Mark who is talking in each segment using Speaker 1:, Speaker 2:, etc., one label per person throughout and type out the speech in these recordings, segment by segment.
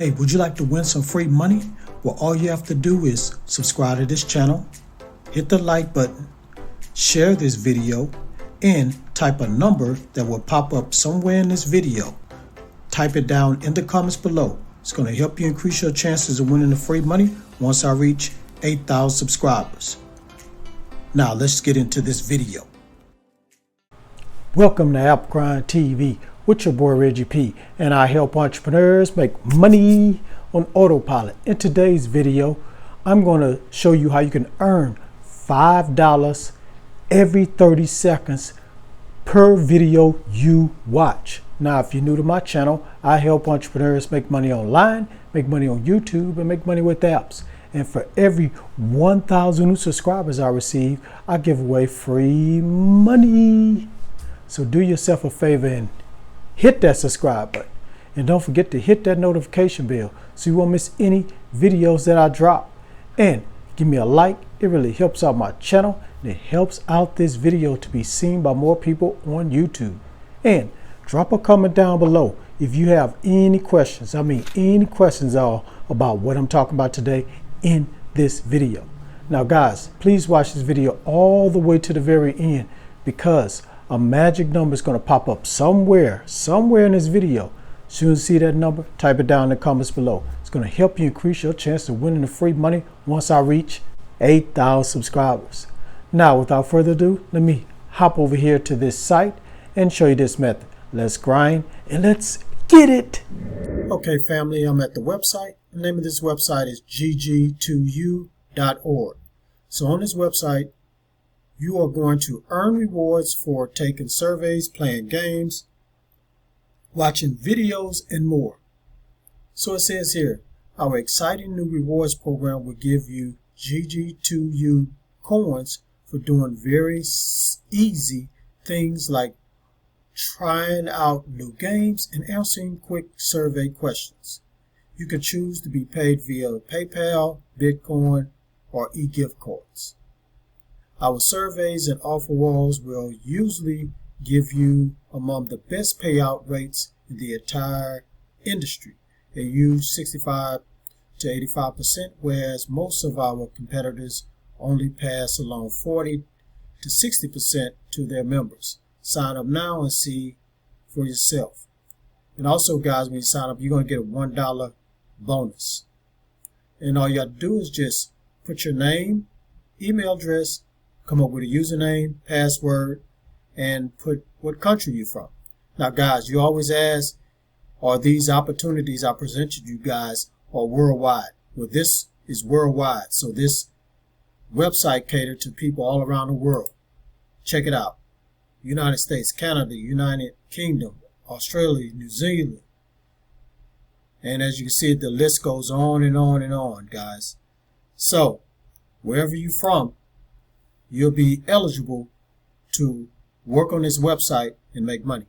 Speaker 1: Hey, would you like to win some free money? Well, all you have to do is subscribe to this channel, hit the like button, share this video, and type a number that will pop up somewhere in this video. Type it down in the comments below. It's going to help you increase your chances of winning the free money once I reach 8,000 subscribers. Now let's get into this video. Welcome to App Grind TV with your boy Reggie P, and I help entrepreneurs make money on autopilot. In today's video, I'm going to show you how you can earn $5 every 30 seconds per video you watch. Now, if you're new to my channel, I help entrepreneurs make money online, make money on YouTube, and make money with apps. And for every 1,000 new subscribers I receive, I give away free money. So do yourself a favor and hit that subscribe button. And don't forget to hit that notification bell so you won't miss any videos that I drop. And give me a like. It really helps out my channel, and it helps out this video to be seen by more people on YouTube. And drop a comment down below if you have any questions. Any questions about what I'm talking about today in this video. Now guys, please watch this video all the way to the very end, because a magic number is going to pop up somewhere in this video. As soon as you see that number, type it down in the comments below. It's going to help you increase your chance of winning the free money once I reach 8,000 subscribers. Now, without further ado, let me hop over here to this site and show you this method. Let's grind and let's get it. Okay, family, I'm at the website. The name of this website is gg2u.org. So on this website, you are going to earn rewards for taking surveys, playing games, watching videos, and more. So it says here, our exciting new rewards program will give you GG2U coins for doing very easy things like trying out new games and answering quick survey questions. You can choose to be paid via PayPal, Bitcoin, or e-gift cards. Our surveys and offer walls will usually give you among the best payout rates in the entire industry. They use 65 to 85%, whereas most of our competitors only pass along 40 to 60% to their members. Sign up now and see for yourself. And also, guys, when you sign up, you're going to get a $1 bonus. And all you have to do is just put your name, email address, come up with a username, password, and put what country you're from. Now, guys, you always ask, are these opportunities I presented you guys are worldwide? Well, this is worldwide. So this website catered to people all around the world. Check it out. United States, Canada, United Kingdom, Australia, New Zealand. And as you can see, the list goes on and on and on, guys. So wherever you're from, you'll be eligible to work on this website and make money.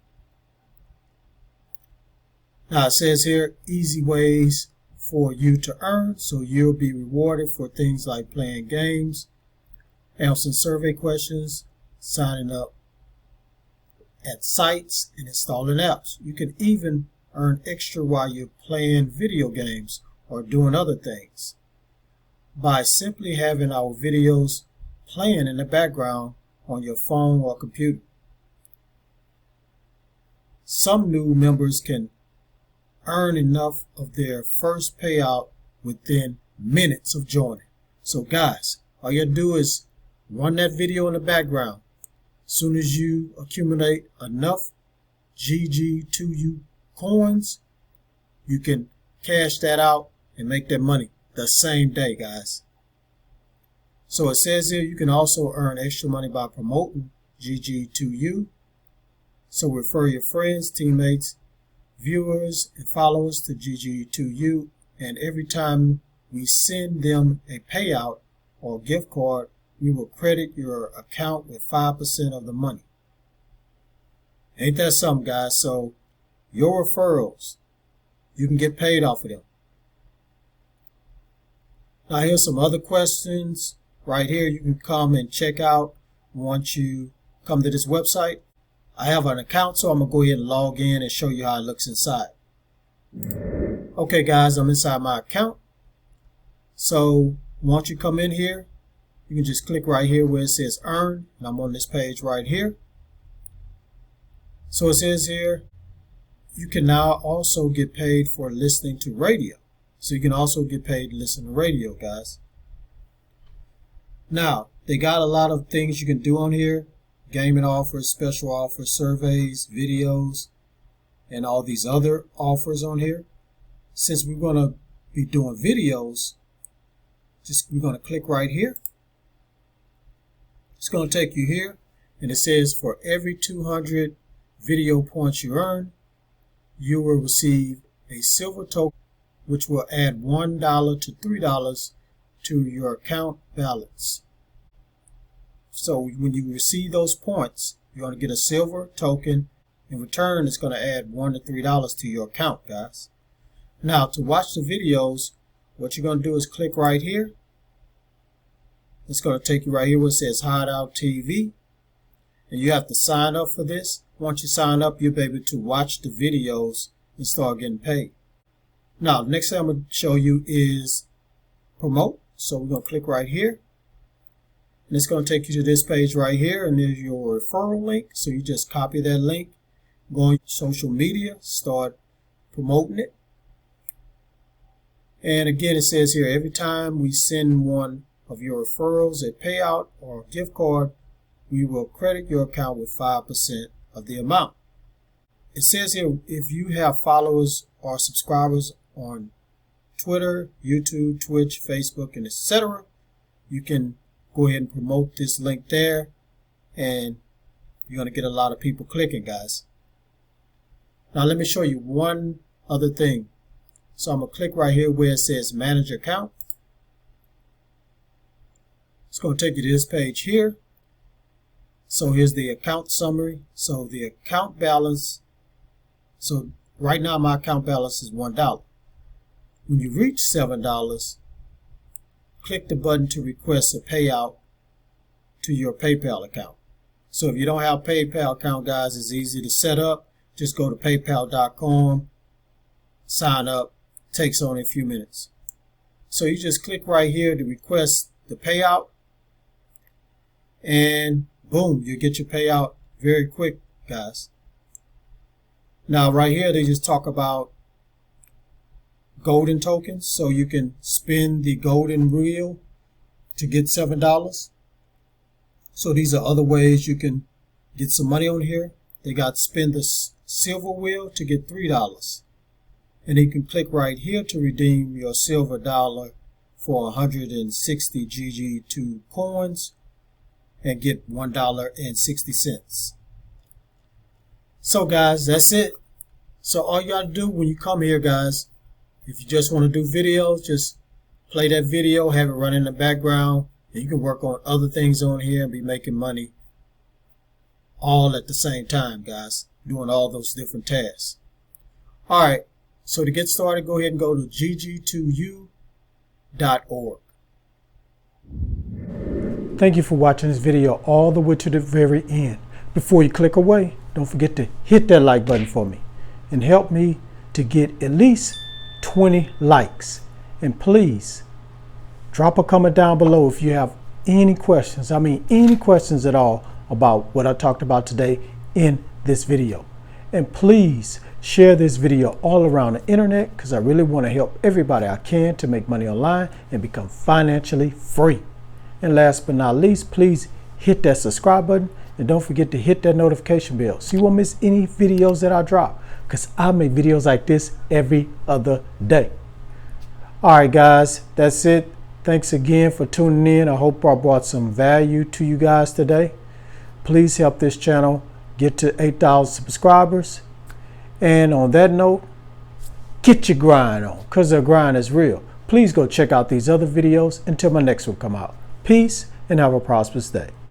Speaker 1: Now it says here, easy ways for you to earn. So you'll be rewarded for things like playing games, answering survey questions, signing up at sites, and installing apps. You can even earn extra while you're playing video games or doing other things by simply having our videos playing in the background on your phone or computer. Some new members can earn enough of their first payout within minutes of joining. So guys, all you have to do is run that video in the background. As soon as you accumulate enough GG2U coins, you can cash that out and make that money the same day, guys. So it says here you can also earn extra money by promoting GG2U. So refer your friends, teammates, viewers, and followers to GG2U, and every time we send them a payout or gift card, we will credit your account with 5% of the money. Ain't that something, guys? So your referrals, you can get paid off of them. Now here's some other questions right here you can come and check out once you come to this website. I have an account, so I'm going to go ahead and log in and show you how it looks inside. Okay guys, I'm inside my account. So once you come in here, you can just click right here where it says earn, and I'm on this page right here. So it says here, you can now also get paid for listening to radio. So you can also get paid to listen to radio, guys. Now, they got a lot of things you can do on here. Gaming offers, special offers, surveys, videos, and all these other offers on here. Since we're going to be doing videos, we're going to click right here. It's going to take you here, and it says for every 200 video points you earn, you will receive a silver token, which will add $1 to $3 to your account balance. So when you receive those points, you're going to get a silver token. In return, it's going to add $1 to $3 to your account, guys. Now, to watch the videos, what you're going to do is click right here. It's going to take you right here where it says Hideout TV. And you have to sign up for this. Once you sign up, you'll be able to watch the videos and start getting paid. Now, the next thing I'm going to show you is promote. So we're going to click right here. And it's going to take you to this page right here. And there's your referral link. So you just copy that link, go on social media, start promoting it. And again, it says here, every time we send one of your referrals a payout or a gift card, we will credit your account with 5% of the amount. It says here, if you have followers or subscribers on Twitter, YouTube, Twitch, Facebook, and etc., you can go ahead and promote this link there, and you're going to get a lot of people clicking, guys. Now let me show you one other thing. So I'm going to click right here where it says manage account. It's going to take you to this page here. So here's the account summary. So the account balance. So right now my account balance is $1. When you reach $7, click the button to request a payout to your PayPal account. So if you don't have a PayPal account, guys, it's easy to set up. Just go to paypal.com, sign up. Takes only a few minutes. So you just click right here to request the payout, and boom, you get your payout very quick, guys. Now right here they just talk about golden tokens, so you can spin the golden wheel to get $7. So these are other ways you can get some money on here. They got spin the silver wheel to get $3. And you can click right here to redeem your silver dollar for 160 GG2 coins and get $1.60. So guys, that's it. So all you got to do when you come here, guys, if you just want to do videos, just play that video, have it run in the background, and you can work on other things on here and be making money all at the same time, guys, doing all those different tasks. All right. So to get started, go ahead and go to gg2u.org. Thank you for watching this video all the way to the very end. Before you click away, don't forget to hit that like button for me and help me to get at least 20 likes. And please drop a comment down below if you have any questions. I mean, any questions at all about what I talked about today in this video. And please share this video all around the internet, because I really want to help everybody I can to make money online and become financially free. And last but not least, please hit that subscribe button and don't forget to hit that notification bell so you won't miss any videos that I drop, because I make videos like this every other day. All right, guys, that's it. Thanks again for tuning in. I hope I brought some value to you guys today. Please help this channel get to 8,000 subscribers. And on that note, get your grind on, because the grind is real. Please go check out these other videos until my next one come out. Peace and have a prosperous day.